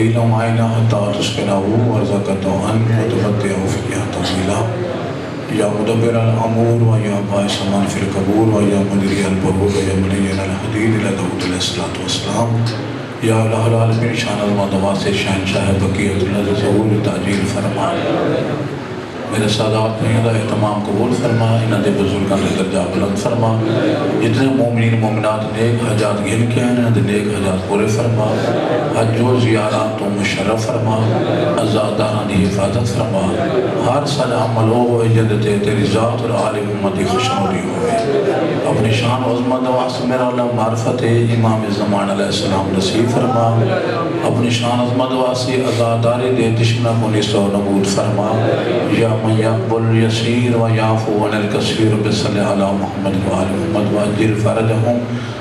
قليلا وعينا حتى تسكنه وارزقته أنت وتمتعه فيها طويلا يا مدبر الأمور ويا باعث من في القبور ويا مدري البرور ويا منين الحديد إلى داود عليه الصلاة والسلام یا الہ العالمین شان المدوات سے شہنشاہ بقیت اللہ ظہور تعجیل فرما میرے سادات نے اللہ اہتمام قبول فرما انہاں دے بزرگاں دے درجہ بلند فرما جتنے مومنین مومنات نیک حجات گھن کے ہیں انہاں دے نیک حجات پورے فرما حج و زیارات تو مشرف فرما عزاداران دی حفاظت فرما ہر سال عمل ہوئے جدتے تیری ذات اور عالم امتی خوشنودی ہوئے اپنی شان و عظمت واسطے میرا اللہ معرفت امام زمان علیہ السلام نصیب فرما اپنی شان عظمت واسطے عزاداری دے دشمنہ کو نسو نبود فرما یا من یقبل یسیر و یعفو عن الکثیر بصلی علی محمد و آل محمد و اجل فرجہم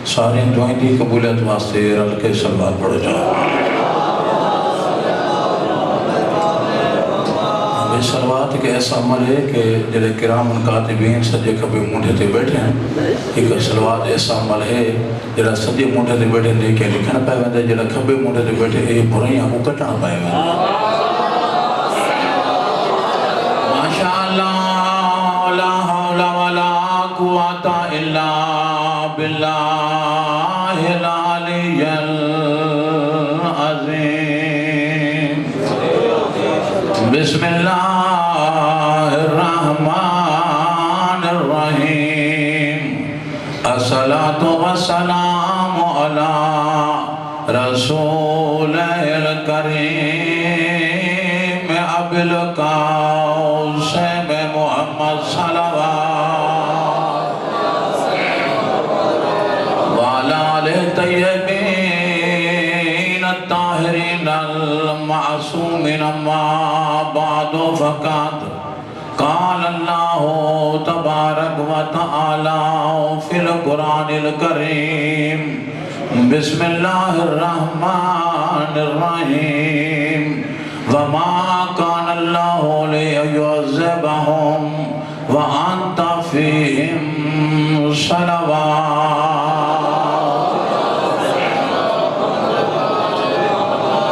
سارے دعائیں دی قبولیت واسطے رل کے صلوات پڑھ جاؤ سلوات ایک ایسا عمل ہے کہ جلے کرام کاتبین سجے کبھی مونڈے تے بیٹھے ہیں ایک سلوات ایسا عمل ہے جلے سجے مونڈے تے بیٹھے لے کے لکھنا پائے ویندے جلے کبھی مونڈے تے بیٹھے یہ برائیاں کو کٹنا پائے ویندے ماشاءاللہ لا حول ولا قوة الا باللہ العلی العظیم بسم اللہ الرحمن الرحیم الصلاة والسلام علی رسول الکریم ابی القاسم محمد صلوات وعلی آلہ الطیبین الطاہرین المعصومین اما بعد فقط قال اللہ تبارک و تعالی فی القرآن الکریم بسم اللہ الرحمن الرحیم وما كان الله ليعذبهم وأنت فيهم صلوات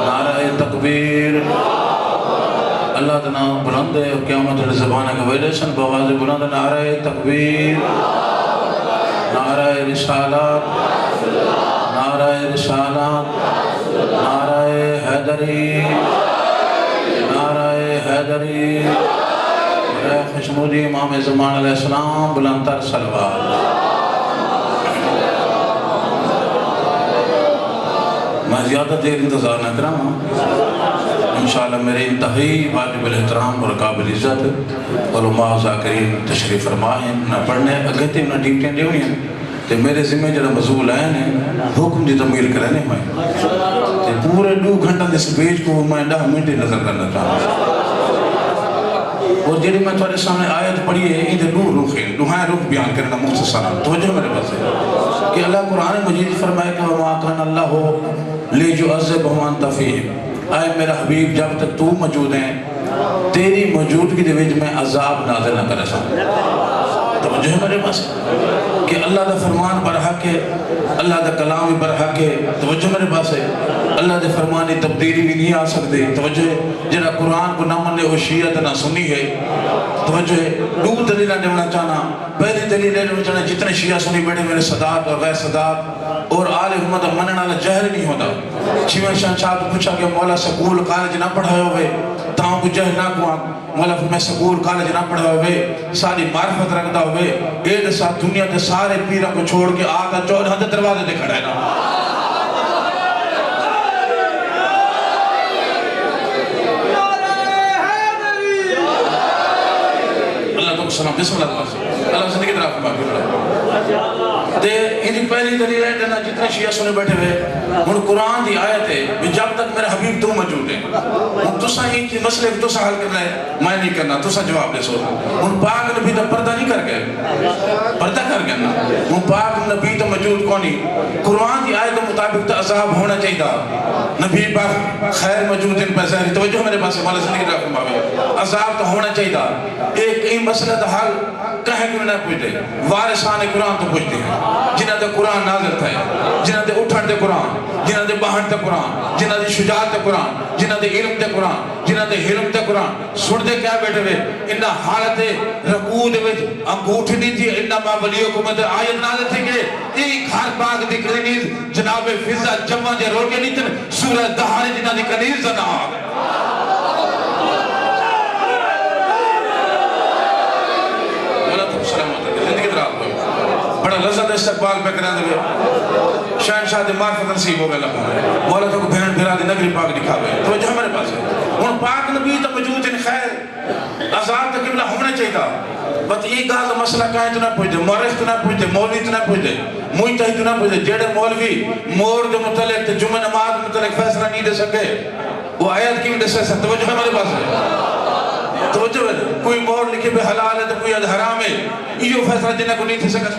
نعرہ تکبیر اللہ تعالیٰ بلند ہے قیامت زبانہ کے ویلیشن بواز بلند نعرہ تکبیر نعرہ رسالات نعرہ رسالات نعرہ حیدری حیدری خوشنودی امام زمان علیہ السلام بلند تر صلوات میں زیادہ دیر انتظار نہ کرا ہوں انشاءاللہ میرے انتہائی واجب الاحترام اور قابل عزت علماء ذاکرین تشریف فرمائیں نہ پڑھنے اگتے نہ ڈیوٹیں دے ہوئی ہیں تے میرے ذمہ جڑا موضوع لائن ہے حکم دی تمیل کرنے میں تے پورے 2 گھنٹہ دس پیج کو میں 10 منٹ نظر کرنا چاہتا ہوں اور جیڑی میں تمہارے سامنے آیت پڑھی ہے یہ دو رخ ہے دوہائیں رخ بیان کرنا مختصرا توجہ میرے پاس ہے کہ اللہ قرآن مجید فرمائے کہ وَمَا كَانَ اللَّهُ لِيُعَذِّبَهُمْ وَأَنْتَ فِيهِمْ اے میرا حبیب جب تک تو موجود ہیں تیری موجودگی دے وچ میں عذاب نازل نہ کرے سا توجہ میرے پاس کہ اللہ دا فرمان برحق ہے اللہ دا کلام برحق ہے توجہ میرے پاس ہے اللہ دے فرمانی تبدیلی بھی نہیں آ سکتے توجہ ہے جنہا قرآن کو نہ مننے ہو شیعت نہ سنی ہے توجہ ہے 2 دلیلہ دینا چاہنا پہلی دلیل دینا چاہنا جتنے شیعہ سنی بیٹھے میرے صدات اور غیر صدات اور آل حکومت مننا اللہ جہل نہیں ہوتا چیویں شاہ صاحب پوچھا کہ مولا سکول کالج نہ پڑھائے ہوئے تاہوں کو جہل نہ کوا مولا میں سکول کالج نہ پڑھائے ہوئے ساری معرفت رکھتا ہوئے ایڈ ساتھ دنیا کے سارے پیرہ کو چھوڑ کے آقا 14 دروازے دے کھڑا ہے نا سلام بسم اللہ اللہ زندگی طرح فرما کے دے انہی پہلی دلیل ہے کہ جتنے شیعہ سنے بیٹھے ہوئے ان قرآن دی آیت ہے جب تک میرے حبیب تو موجود ہیں ان تسا ہی مسئلے کو تسا حل کرنا ہے میں نہیں کرنا تسا جواب دے سو ان پاک نبی تو پردہ نہیں کر گئے پردہ کر گئے نا ان پاک نبی تو موجود کونی قرآن دی آیت مطابق تو عذاب ہونا چاہیے نبی پاک خیر موجود ان پر ظاہری توجہ میرے پاس مولا زندگی طرح فرما عذاب تو ہونا چاہیے ایک مسئلہ دا حل کہیں کیوں نہ پوچھتے وارثان قرآن تو پوچھتے ہیں جنہاں دے قرآن نازل تھا جنہاں دے اٹھا تے قرآن، جنہ دے باہر تے قرآن، جنہ دی شجاعت تے قرآن، جنہ دے علم تے قرآن، جنہ دے حلم تے قرآن، سن دے کیا بیٹھے ہوئے انہا حالت رکوع دے وچ انگوٹھ نہیں تھی، انما ولیکم دے آیت نازل تھی کہ ایک ہر پاک دی کنیز جناب فضا جمع دے رول کے نہیں تھے سورہ دہانے جنہ دی کنیز زنا آگئے. زندگی دراب ہوئی بڑا لذت استقبال پہ کرنے دے شہنشاہ دے معرفت نصیب ہو گئے لکھوں مولا تو کو بہن بھیرا دے نگری پاک دکھاوے توجہ ہمارے پاس ہے ان پاک نبی تو موجود ان خیر عذاب تک قبلہ ہونے چاہیے تھا بس یہ گاہ تو مسئلہ کہیں تو نہ پوچھتے مورخ تو نہ پوچھتے مولوی تو نہ پوچھتے مجتہد تو نہ پوچھتے جیڑے مولوی مور دے متعلق جمعہ نماز متعلق فیصلہ نہیں دے سکے وہ آیت کیوں دے سکتے توجہ ہمارے پاس ہے توجہ ہے کوئی مور لکھے پہ حلال ہے تو کوئی حرام ہے یہ فیصلہ جنہ کو نہیں تھی سکا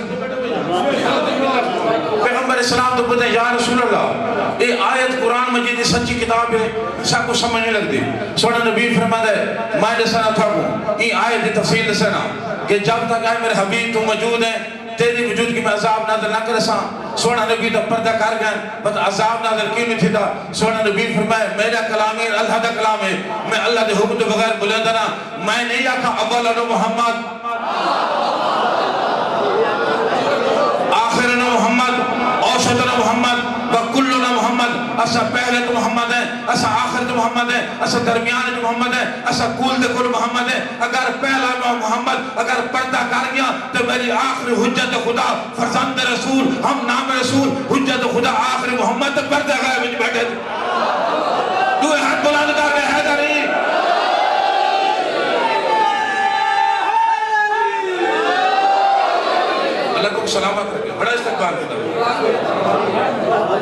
پیغمبر اسلام تو پتہ یا رسول اللہ یہ آیت قرآن مجید سچی کتاب ہے سب کو سمجھ نہیں لگتی سوڑا نبی فرماتا ہے میں دسنا تھا ہوں یہ آیت دی تفصیل دسنا کہ جب تک آئے میرے حبیب تو موجود ہیں تیری وجود کی میں عذاب نازل نہ کرساں سونا نبی تو پردہ کر گئے بس عذاب نازل کیوں نہیں تھی تھا سونا نبی فرمائے میرا کلام ہے اللہ دا کلام ہے میں اللہ دے حکم دے بغیر بلندنا میں نہیں آکھا اولنا محمد آخرنا محمد اوسطنا محمد وکلنا محمد اسا پہلے تو محمد ہے اسا آخر تو محمد ہے اسا درمیان تو محمد ہے اسا کول دے کل محمد ہے اگر پہلا محمد اگر پردہ کر گیا تو میری آخر حجت خدا فرزند رسول ہم نام رسول حجت خدا آخر محمد تو پردہ گئے بچ بیٹھے تو ہاتھ بلند کر کے حیدری اللہ کو سلامت رکھے بڑا استقبال کرتا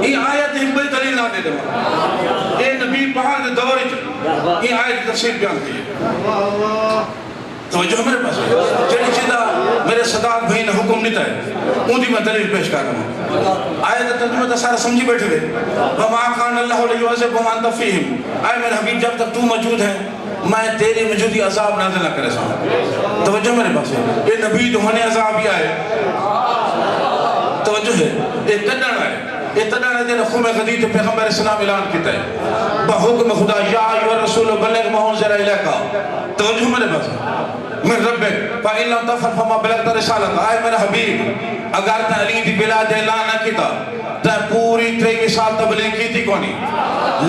یہ آیت ایک بڑی دلیل نہ دے دے اے نبی پہاڑ دے دور یہ آیت کی تفسیر بیان کی ہے توجہ میرے پاس ہے جنہی چیزہ میرے صداق بھائی نے حکم نہیں تھا ان دی میں دلیل پیش کر رہا ہوں آیت ترجمہ تا سارا سمجھی بیٹھے ہوئے وَمَا كَانَ اللَّهُ لِيُعَذِّبَهُمْ وَأَنْتَ فِيهِمْ اے میرے حبیب جب تک تو موجود ہے میں تیری موجودی عذاب نازل نہ کرے سا توجہ میرے پاس ہے یہ نبی تو ہونے عذاب ہی آئے توجہ ہے یہ کڈنا ہے یہ تدانا ہے جنہا خوم غدید پیغمبر اسلام اعلان کیتا ہے بحکم خدا یا ایوہ رسول بلغ ما انزل الیکا توجہ میرے پاس من ربک فَإِن لَمْ تَفْعَلْ فَمَا بَلَغْتَ رِسَالَتَ آئے میرا حبیب اگر تا علی دی بلاد اعلان نہ کیتا تا پوری 23 سال تبلیغ کی تھی کونی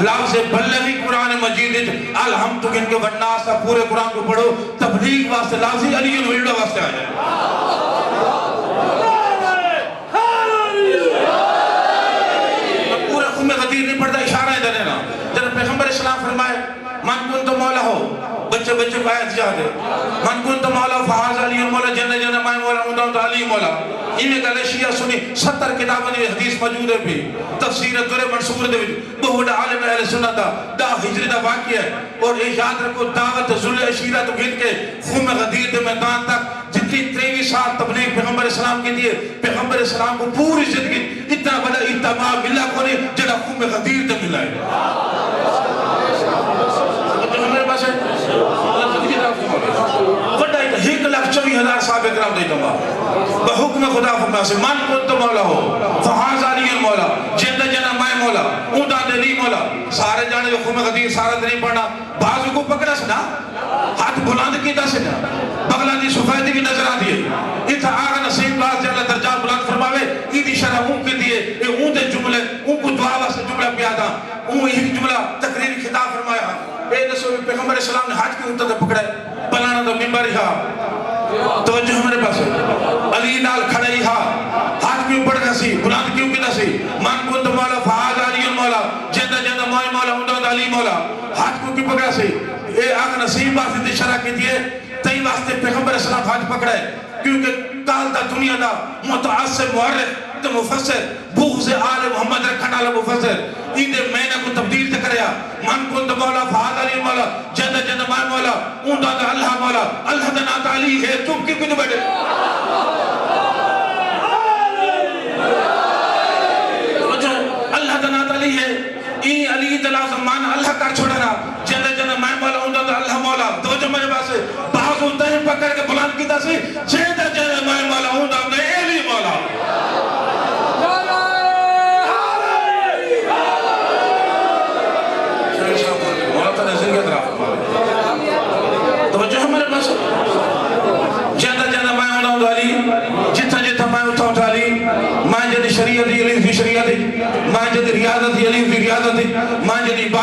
لفظ بلغی قرآن مجید الحمد تو ان کے والناس پورے قرآن کو پڑھو تبلیغ واسطے لفظی علی الولیڈہ واسطے آئے پورے خم غدیر نہیں پڑھتا اشارہ ہے دینا جنہا پیغمبر اسلام فرمائے من کن تو مولا ہو بچے بچے کو آیت یاد ہے من کن تو مولا فحاظ علی مولا جنہ جنہ مائے مولا اندام تو علی مولا انہیں کہلے شیعہ سنی 70 کتابوں نے حدیث موجود ہے بھی تفسیر در منصور دے بہت عالم اہل سنت دا ہجری دا واقعہ ہے اور یہ یاد رکھو دعوت ذل عشیرہ تو گن کے خم غدیر دے میدان تک جتنی 23 سال تبلیغ پیغمبر اسلام کی دیئے پیغمبر اسلام کو پوری زندگی اتنا بڑا اجتماع ملا کونے جڑا خم غدیر دے ملا ہے ہمارے پاس ہے بڑا ایک لاکھ 24,000 صحابہ کرام دیتا ہوں بحکم خدا فرما سے من کنت مولا ہو فحاظ علی المولا جندہ جنہ مائے مولا اونٹا دلی مولا سارے جانے جو خم غدیر سارا دلی پڑھنا بعض کو پکڑا سنا ہاتھ بلند کی دا سنا بغلہ دی سفیدی کی نظر آ دیئے اتھا آگا نصیب باز جلہ درجات بلند فرماوے ایدی شرح اون کے دیئے اون دے جملے اون کو دعا واسطے جملہ پیادا اون ایک جملہ تقریر خطاب فرمایا اے دسو پیغمبر اسلام نے حج کی انتہ پکڑے بلانا تو ممبر ہی توجہ ہمارے پاس ہے علی نال کھڑے ہی ہاتھ کیوں پڑھ گا سی بلند کیوں کی سی من کنت مولا فحاظ علی مولا جندہ جندہ مائی مولا اندہ علی مولا ہاتھ کیوں کی پکڑا سی اے آگا نصیب واسطے شرح کی دیئے تئی واسطے پیغمبر اسلام حج پکڑے کیونکہ کال دا دنیا دا متعصب معرف تو مفسر بغض آل محمد رکھن آل مفسر ایدے مینہ کو تبدیل تکریا من کنت مولا فحاظ علی مولا جندہ جندہ مائی مولا اوندا دا اللہ مولا اللہ دا نات علی ہے چوب کی کچھ بیٹھے اللہ دا نات علی ہے ای علی دلہ زمان اللہ کر چھوڑنا جندہ جندہ مائی مولا اوندا دا اللہ مولا توجہ میرے پاس ہے بعض اوندا ہی پکڑ کے بلند کی دا سی جندہ جندہ مائی مولا اوندا دا علی مولا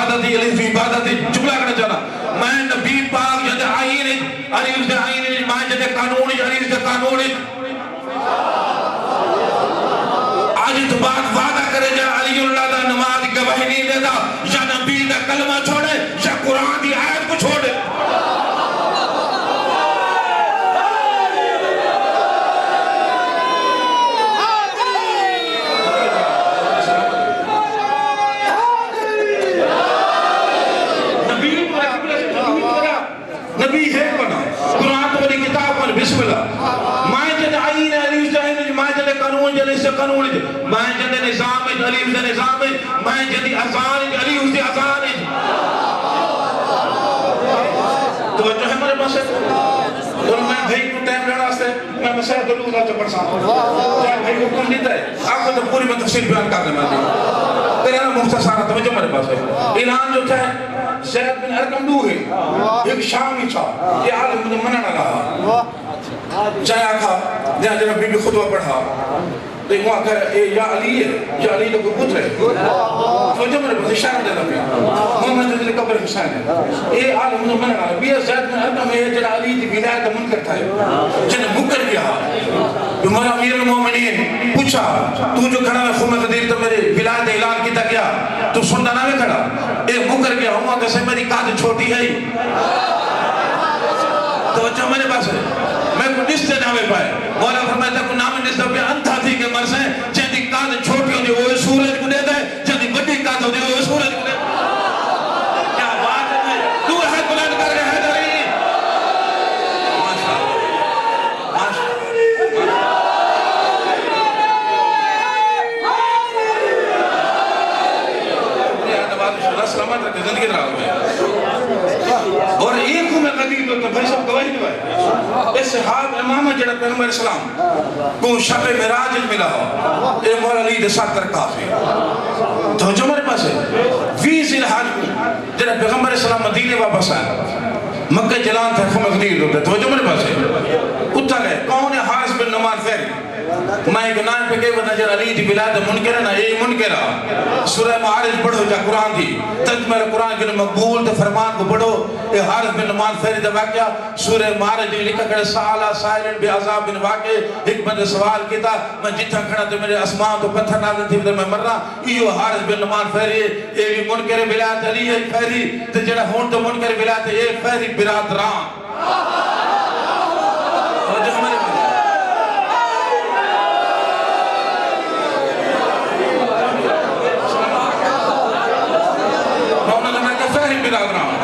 عبادتی علی فی عبادتی جملہ کرنا چاہنا میں نبی پاک جد آئین علی اس دے آئین میں جد قانون علی اس دے قانون آج تو بات وعدہ کرے جا علی اللہ دا نماز گواہی نہیں دیتا یا نبی دا کلمہ چھوڑے یا قرآن دی آیت کو چھوڑے نبی ہے بنا قرآن تو بڑی کتاب پر بسم اللہ میں جد آئین علی اس جائن میں جد قانون جد اس قانون میں جد نظام علی اس نظام میں جد اذان علی اس اذان توجہ ہے میرے پاس اور میں بھائی کو ٹائم لینا سے میں مسئلہ دلوز آتا پڑھسا جائے بھائی کو کم لیتا ہے آپ کو تو پوری میں تفصیل بیان کرنے میں تیرے نا مختصارہ توجہ میرے پاس ہے اعلان جو تھا زید بن ارقم دو ہے ایک شامی تھا یہ عالم مجھے مننا رہا چاہے آکھا جہاں جنہاں بی بی خطبہ پڑھا تو ایک وہاں کہا اے یا علی ہے یا علی تو کوئی پتر ہے توجہ میرے پاس اشارہ دینا پیا محمد رضی قبر حسین ہے اے عالم مجھے مننا رہا بیا زید بن ارقم ہے جنہاں علی دی ولایت منکر تھا جنہاں مکر کیا تمہارا امیر المومنین پوچھا تو جو کھڑا ہے خمد دیر تو میرے ولایت اعلان کیتا کیا تو سننا نہ میں کھڑا اے مکر کیا ہوں کہ سے میری قاد چھوٹی ہے توجہ میرے پاس ہے میں کو نشتے نامے پائے مولا فرمائے کو نام نشتے پہ انتھا تھی کہ مرس ہے جہاں قاد چھوٹی ہوتی وہ سورج کو دے دے جہاں بڑی قاد ہوتی وہ سورج کو دے کیا بات ہے تو ہے بلند کر رہے ہیں داری سلامت رکھے زندگی رہا ہوئے اور ایک ہوں میں قدیم تو بھائی سب گواہی دوائے اس صحاب امام جڑا پیغمبر اسلام کو شب معراج ملا ہو اے مولا علی دے ساتھ ترکاف ہے تو جو میرے پاس ہے 20 الحاج کو جڑا پیغمبر اسلام مدینے واپس آئے مکہ جلان تھا خمس دیر ہوتے تو جو میرے پاس ہے اتھا گئے کون ہے حارث بن نعمان فیری میں ایک نام پہ کہے بنا جر علی دی ولایت منکر ہے نا یہ منکر ہے سورہ معارج پڑھو جا قرآن دی ترجمہ قرآن کے مقبول دے فرمان کو پڑھو اے حارث بن نعمان فیری دا واقعہ سورہ معارج دی لکھا کرے سالہ سائلن بے عذاب بن واقع حکمت سوال کیتا میں جتھا کھڑا تو میرے اسمان تو پتھر نازل تھی میں مر رہا ایو حارث بن نعمان فیری اے بھی منکر ولایت علی ہے فیری تے جڑا ہون تو منکر ولایت اے فیری برادران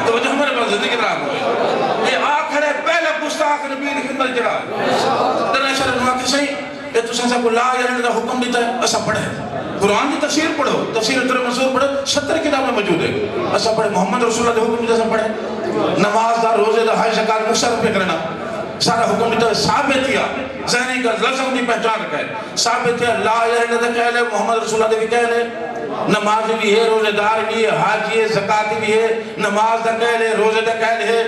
تو وجہ ہمارے پاس زندگی رہا ہوئے یہ آخر ہے پہلے گستاخ نبی دی خدمت جڑا دنیا شرح نواں کی صحیح یہ تو سنسا کو لا یا رہنے دا حکم دیتا ہے ایسا پڑھے قرآن کی تفسیر پڑھو تفسیر تر منصور پڑھو 70 کتاب میں موجود ہے ایسا پڑھے محمد رسول اللہ دے حکم دیتا ہے پڑھے نماز دا روزے دا حج زکات مصرف پہ کرنا سارا حکم دیتا ہے ثابت کیا ذہنی کا لفظوں کی پہچان رکھا ہے ثابت کیا لا یا رہنے دا کہہ لے محمد رسول اللہ دے بھی کہہ لے نماز بھی ہے روزہ دار بھی ہے حاج بھی ہے زکات بھی ہے نماز دا کہہ لے روزہ دا کہہ لے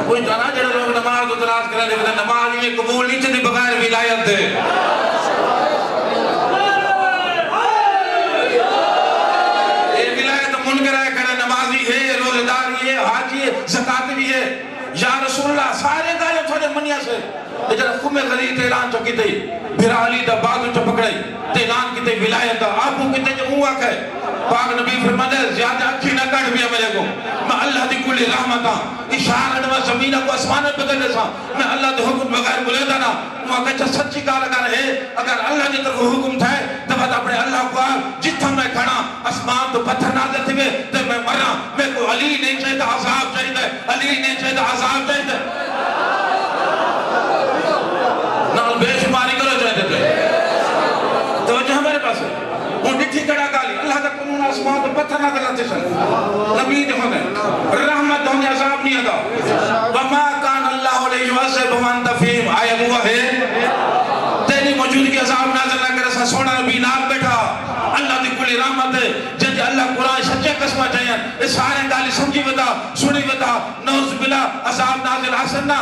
کوئی جانا جڑے لوگ نماز اتراز کرنے دے نماز میں قبول نہیں چاہتے بغیر ولایت دے یہ ولایت منکر ہے کہ نمازی ہے روزہ دار بھی ہے حاج بھی ہے زکات بھی ہے یا رسول اللہ سارے گالے تھوڑے منیا سے جڑا خم غریب اعلان تو کی تھی پھر علی دا بازو چ پکڑائی تے اعلان کی تے ولایت دا آپ کو کتے جو ہوا کہ پاک نبی فرماتے ہیں زیادہ اکھی نہ کٹ بھی میرے کو میں اللہ دی کلی رحمتاں اشارہ نہ زمین کو آسمان پہ بدل سا میں اللہ دے حکم بغیر بولے دا نا وہ کہتا سچی گال اگر ہے اگر اللہ دی طرف حکم تھا تو بات اپنے اللہ کو جتھا میں کھڑا آسمان تو پتھر نازل تھے تے میں مرا میں کو علی نہیں چاہتا عذاب چاہیے علی نہیں چاہتا عذاب چاہیے نال بے شماری کرو چاہتے تھے توجہ ہمارے پاس ہے وہ ڈٹھی کڑا گالی اللہ کا قانون آسمان تو پتھر نہ دلاتے سن نبی جو ہونے رحمت ہونے عذاب نہیں ادا وما کان اللہ علیہ وسلم وانت فیم آیا ہوا ہے تیری موجودگی عذاب نازل نہ کرے سا سونا نبی نال بیٹھا اللہ دی کلی رحمت ہے جن اللہ قرآن سچے قسمہ چاہیے اس سارے گالی سمجھی بتا سنی بتا نوز بلا عذاب نازل حسن نہ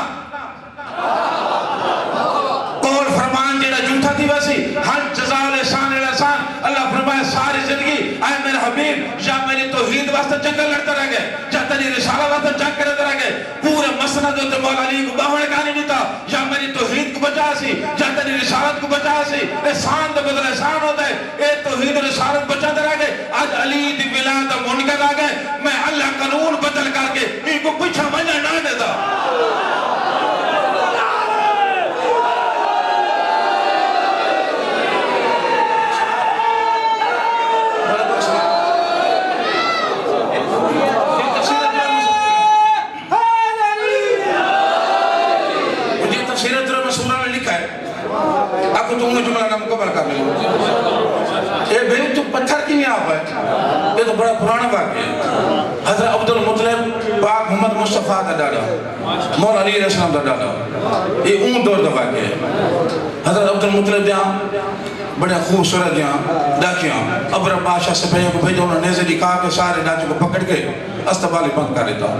قول فرمان جیڑا جھوٹا تھی ویسی ہر جزا احسان احسان اللہ فرمائے ساری زندگی امیر یا میری توحید واسطے جنگ لڑتے رہ گئے یا تیری رسالہ واسطے جنگ کرتے رہ گئے پورے مسند ہوتے مولا علی کو باہر کہانی نہیں تھا یا میری توحید کو بچا سی یا تیری رسالت کو بچا سی احسان دے بدل احسان ہوتا ہے اے توحید و رسالت بچاتے رہ گئے آج علی دی ولایت منکر آ گئے میں اللہ قانون بدل کر کے ان کو پیچھا منجا نہ دیتا تم نے جملہ نام مکمل کر لیا اے بھئی تو پتھر کی نہیں آپ ہے یہ تو بڑا پرانا واقعہ ہے حضرت عبدالمطلب پاک محمد مصطفیٰ دا ڈالا مولا علی علیہ السلام دا ڈالا یہ اون دور دا واقعہ ہے حضرت عبدالمطلب دیاں بڑے خوبصورت دیاں ڈاکیاں ابر بادشاہ سے پہلے کو بھیجا انہوں نے نیزے دکھا کے سارے ڈاچے کو پکڑ کے استقبالی بند کر دیتا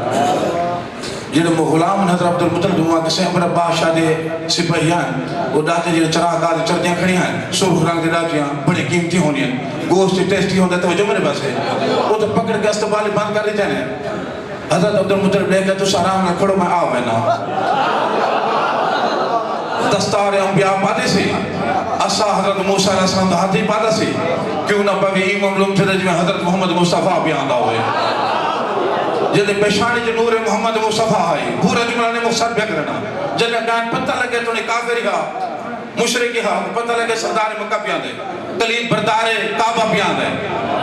جنہوں نے غلام حضرت عبدالمطلب دعا کسے ابر بادشاہ دے سپاہیان وہ ڈاچے جنہوں چراہ گاہ چردیاں کھڑی ہیں سرخ رنگ دے ڈاچیاں بڑے قیمتی ہونی ہیں گوشت ٹیسٹی ہوندے تو جو میرے پاس ہے وہ تو پکڑ کے استقبالی بند کر دیتے ہیں حضرت عبدالمطلب لے کے تو سارام نے کھڑو میں آو ہے نا دستار انبیاء پاتے سی اسا حضرت موسیٰ علیہ السلام دہاتی پاتا سی کیوں نہ پاگی امام لوم تھے جمیں حضرت محمد مصطفیٰ بھی آندہ ہوئے جدے پیشانی جو نور محمد مصطفیٰ آئی پورا جملہ نے مقصد بے کرنا جدے گان پتہ لگے تو نے کافری ہا مشرقی ہا پتہ لگے سردار مکہ بھی آندے کلید بردار کعبہ بھی آندے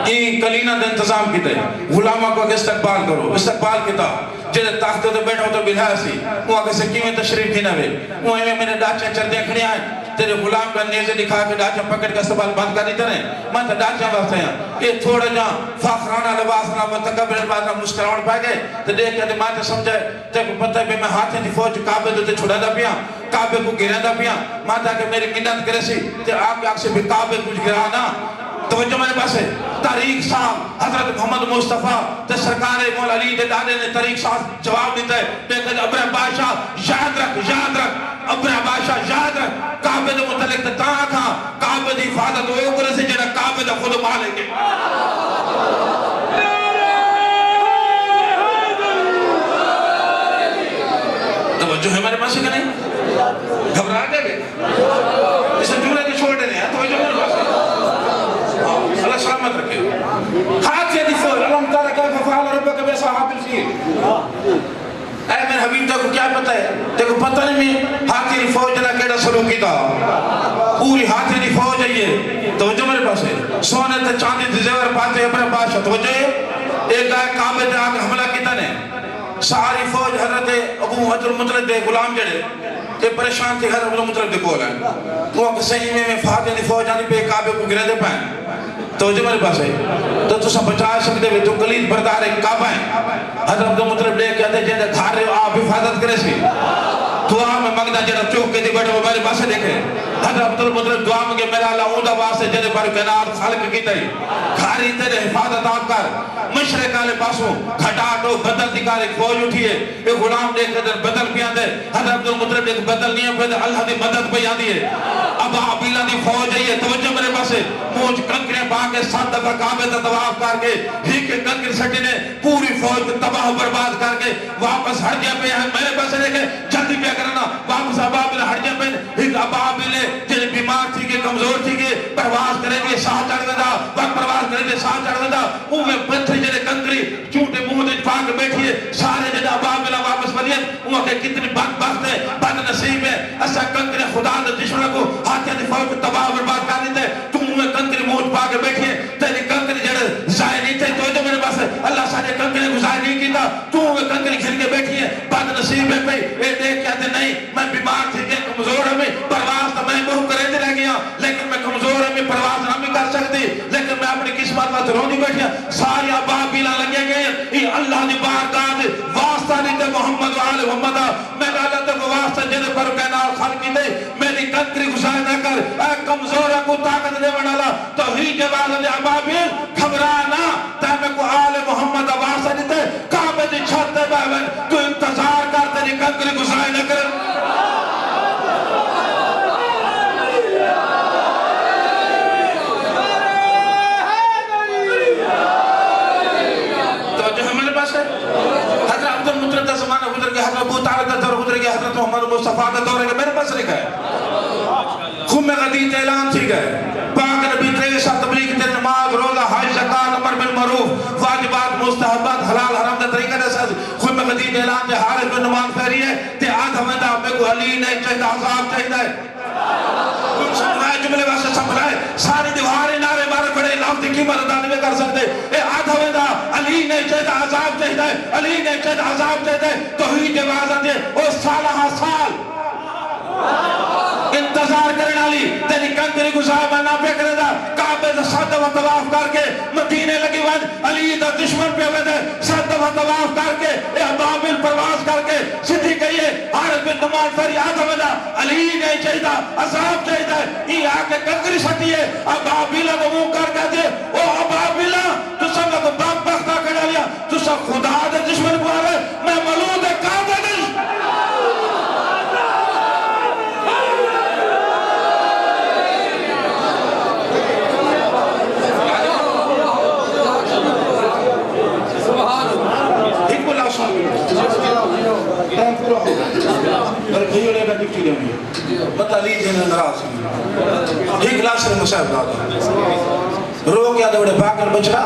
این کلینہ دے انتظام کی دے غلامہ کو استقبال کرو استقبال کیتا جدے تاکتے تو بیٹھو تو بلھا سی وہاں کسے کیویں تشریف کی نہ وے وہاں میں نے ڈاچیں چردیں کھڑی آئیں تیرے غلام کا نیزے دکھا کے ڈاچیں پکڑ کے استقبال بند کر دیتے رہے میں تو ڈاچیں واسطے ہیں یہ تھوڑا جہاں فاخرانہ لباسنا متقبر لباسنا مسکراؤن پائے گئے تو دیکھ کے ماں تے سمجھے تے کو پتہ ہے بھی میں ہاتھیں دی فوج کعبے دے چھڑا دا پیا کعبے کو گرا دا پیا ماں تا کہ میری منت کرے سی تے آپ کے آنکھ سے بھی کعبے کچھ گرا نا توجہ میرے پاس ہے تاریخ صاحب حضرت محمد مصطفیٰ تے سرکار مولا علی دے دادے نے تاریخ صاحب جواب دیتا ہے کہ ابرہ بادشاہ یاد رکھ ابرہ بادشاہ یاد رکھ کعبے دے متعلق تے تاں کھا کعبے دی حفاظت ہوئے کرے سے جنہ کعبے دا خود مالک ہے توجہ ہے میرے پاس ہے کہ نہیں گھبرا گئے اسے جملے کے چھوڑ دینے ہیں توجہ میرے پاس ہے اللہ سلامت رکھے ہاتھ یہ دفعہ علم تعالیٰ کیف فعل ربک بأصحاب الفیل اے میرے حبیب تے کو کیا پتہ ہے تے کو پتہ نہیں میں ہاتھی دی فوج نہ کیڑا سلوکی تھا پوری ہاتھی دی فوج ہے یہ توجہ میرے پاس ہے سونے تے چاندی دی زیور پاتے اپنے بادشاہ توجہ ہے ایک گائے کعبے تے آ کے حملہ کیتا نے ساری فوج حضرت ابو عبدالمطلب دے غلام جڑے تے پریشان تھے حضرت عبدالمطلب دے کول ہیں وہ کہ صحیح میں فاتح دی فوج آنی پہ کعبے کو گرے دے پائیں توجہ میرے پاس ہے تو سب بچا سکتے ہوئے تو کلید بردار ایک کعبہ ہے حضرت عبدالمطلب لے کے آتے جیسے گھار رہے ہو آپ حفاظت کرے سی دعا میں مگدہ جڑا چوک کے دی بیٹھے وہ میرے پاس دیکھے حضرت عبدالمطلب دعا میں کہ میرا اللہ اوندہ واسے جدے پر کنار خلق کی تئی گھاری تیرے حفاظت آپ کر مشرق والے پاسوں گھٹاٹو بدل دکھار ایک فوج اٹھی ہے ایک غلام دیکھ کے بدل بھی آندے حضرت عبدالمطلب ایک بدل نہیں ہے پھر اللہ دی مدد پہ آندی ہے اب عبیلہ دی فوج ہے یہ توجہ میرے پاس ہے موج کنکرے پا کے 7 دفعہ کعبے تے طواف کر کے ہی کے کنکر سٹی نے پوری فوج کو تباہ برباد کر کے واپس ہٹ جا پہ میرے پاس دیکھے جلدی کیا کرنا واپس ابابل ہٹ جا پہ ایک ابابل جن بیمار تھی کہ کمزور تھی کہ پرواز کریں گے ساہ چڑھ گا وقت پرواز کریں گے ساہ چڑھ گا اوہ پتھر جنے کنکری چوٹے منہ دے پاک بیٹھیے سارے جنے ابابل واپس بدین اوہ کہ کتنی بدبخت ہے بد نصیب ہے ایسا کنکر خدا نے دشمنوں کو ہاتھیں دی فوج کو تباہ برباد کر دیتے تم میں کنکر موج پا کے بیٹھئے تیری کنکر جڑے ضائع نہیں تھے تو جو میرے پاس ہے اللہ سارے کنکر کو ضائع نہیں کیتا تو میں کنکر گھر کے بیٹھئے بد نصیب ہے پہ اے دیکھ کہتے نہیں میں بیمار تھی کہ کمزور ہے میں پرواز تو میں بہو کرے دے رہ گیا لیکن میں کمزور ہے میں پرواز نہ بھی کر سکتی لیکن میں اپنی قسمت واسطے رونی بیٹھیا ساری ابابیل لگے گئے یہ اللہ دی بارگاہ واسطہ نہیں تے محمد و آل محمد میں اللہ تے واسطہ جنے پر کائنات خلقی دے میری کنکری گزار نہ کر اے کمزور کو طاقت دے بنالا توحید کے بعد دے ابابیل گھبرانا تے میں کو آل محمد واسطہ نہیں تے کعبے دی چھت تے بیٹھے تو انتظار کر تیری کنکری گزار نہ کر مصطفیٰ کا دور ہے کہ میرے پاس لکھا ہے خم غدید اعلان تھی گئے پاک نبی 63 تبلیغ تے نماز روزہ حج زکات امر بالمعروف واجبات مستحبات حلال حرام دا طریقہ دے ساتھ خم غدید اعلان تے حارث بن نماز پھیری ہے تے آدھ ہمیں دا میں کو علی نہیں چاہیے عذاب چاہیے کچھ سمجھائے جملے واسے سمجھائے ساری دیواریں نعرے بارے بڑے لفظ کی مدد آنے میں کر سکتے اے آدھ ہمیں دا علی نہیں چاہیے عذاب چاہیے علی نہیں چاہیے عذاب چاہیے توحید عبادت ہے او سالہ سال انتظار کرنے والی تیری کندری گزار بنا پہ کرے دا کعبے دا صد و طواف کر کے مدینے لگی وان علی دا دشمن پہ ہوئے دے صد و طواف کر کے اے ابابل پرواز کر کے سدھی کہیے حارث بن نعمان فریاد ہوئے دا علی نہیں چاہیے عذاب چاہیے یہ آکے کندری سٹی ہے ابابل دا منہ کر کے دے او ابابل تو سب تو باپ بختہ کرنے لیا تو سب خدا دے دشمن کو آوے میں ملود کعبے دے علی جن ناراض ایک لاکھ سے مصیب دادا رو کیا دوڑے باکر بچڑا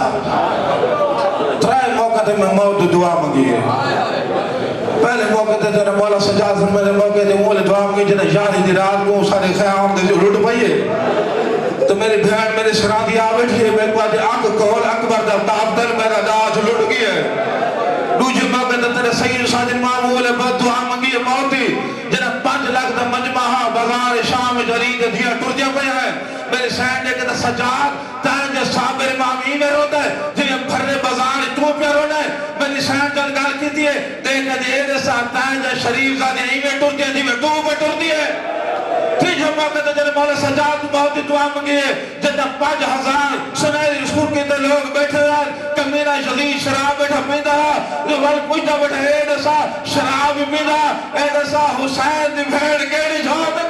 ترائے موقع تے میں موت دعا مانگی ہے پہلے موقع تے جنہ مولا سجاد میرے موقع تے مولے دعا مانگی جنہ یادی دی رات کو سارے خیام دے لٹ پائیے تو میری بہن میرے شرادی آوٹ ہے میں کو آج آنکھ کول اکبر دا تاب دل میرا داج لٹ گئی ہے دوجہ موقع تے تیرے سید ساجن معمول بد دعا مانگی ہے موتی جنہ 5 لاکھ دا مجمعہ بازار شام جرید دیا ٹردیا پہ ہے میرے سینڈ ہے کہ سجاد تانجہ صابر مامی میں روتا ہے جنہیں بھرے بازار تو پہ رونا ہے میری سینڈ جن گال کی دیئے دیکھا دیئے دے ساتھ تانجہ شریف زادی ہی میں ٹردیا دی میں تو پہ ٹردی ہے تیجہ موقع تے جنہیں مولا سجاد بہت دعا مانگی ہے جنہ 5000 سنائی اسکول کے تے لوگ بیٹھے ہیں کہ میرا شدید شراب بیٹھا پیدا جو وال پوچھتا بیٹھا اے دسا شراب پیدا اے دسا حسین دی بھیڑ کیڑی جھوٹ